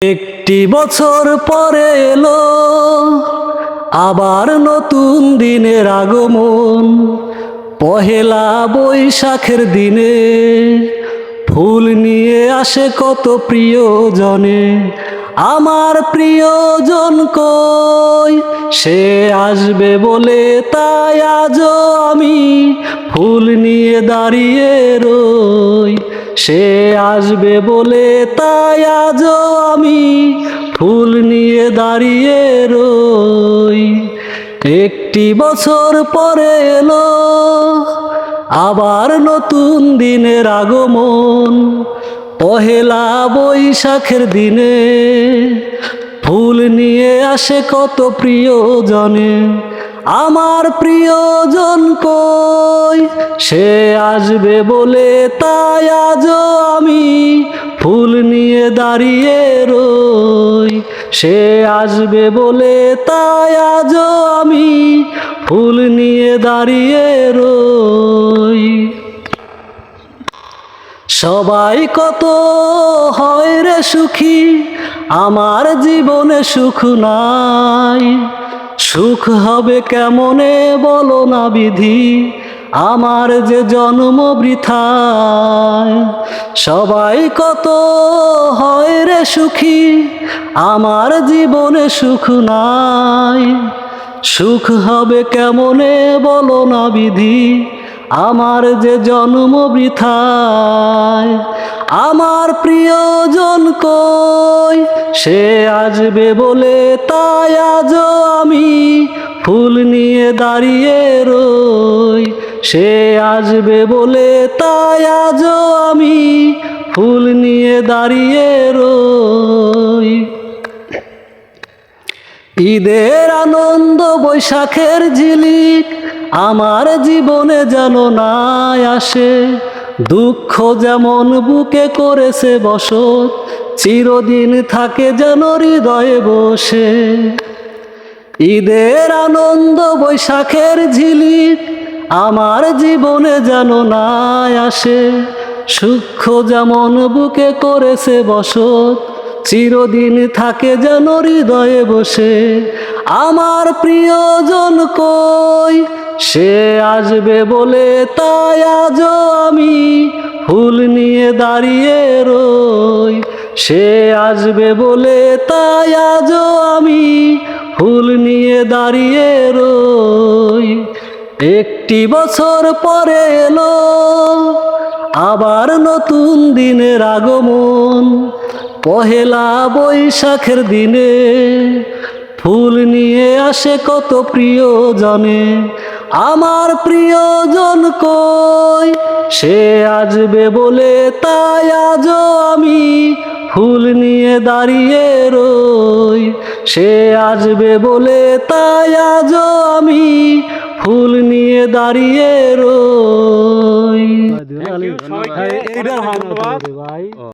একটি বছর পরে এলো আবার নতুন দিনের আগমন। পহেলা বৈশাখের দিনে ফুল নিয়ে আসে কত প্রিয়জনে। আমার প্রিয়জন কই, সে আসবে বলে তাই আজও আমি ফুল নিয়ে দাঁড়িয়ে রই। সে আসবে বলে তাই আজও আমি ফুল নিয়ে দাঁড়িয়ে রই। একটি বছর পরে এলো আবার নতুন দিনের আগমন। পহেলা বৈশাখের দিনে ফুল নিয়ে আসে কত প্রিয়জনে। আমার প্রিয়জন কই, সে আসবে বলে তাই আজও আমি ফুল নিয়ে দাঁড়িয়ে রই। সে আসবে বলে তাই আজও আমি ফুল নিয়ে দাঁড়িয়ে রই। সবাই কত হয় রে সুখী, আমার জীবনে সুখ নাই। সুখ হবে কেমনে বলো না বিধি, আমার যে জন্ম বৃথায়। সবাই কত হয় রে সুখী, আমার জীবনে সুখ নাই। সুখ হবে কেমনে বলো না বিধি, আমার যে জন্ম বৃথায়। আমার প্রিয়জন কই, সে আসবে বলে তাই আজও আমি ফুল নিয়ে দাঁড়িয়ে রই। সে আসবে বলে তাই আজও আমি ফুল নিয়ে দাঁড়িয়ে রই। ঈদের আনন্দ বৈশাখের ঝিলিক আমার জীবনে যেন না আসে। দুঃখ যেমন বুকে করেছে বসত, চিরদিন থাকে যেন হৃদয়ে বসে। ঈদের আনন্দ বৈশাখের ঝিলিক আমার জীবনে যেন না আসে। সুখ যেমন বুকে করেছে বসত, চিরদিন থাকে যেন হৃদয়ে বসে। আমার প্রিয়জন কই, সে আসবে বলে তাই আজও আমি ফুল নিয়ে দাঁড়িয়ে রই। সে আসবে বলে তাই আজও আমি ফুল নিয়ে দাঁড়িয়ে রই। একটি বছর পরে এলো আবার নতুন দিনের আগমন। পহেলা বৈশাখের দিনে ফুল নিয়ে আসে কত প্রিয়জনে। আমার প্রিয়জন কই, সে আসবে বলে তাই আজও আমি ফুল নিয়ে দাঁড়িয়ে রই। সে আসবে বলে তাই আজও আমি ফুল নিয়ে দাঁড়িয়ে রই। সবাইকে ধন্যবাদ।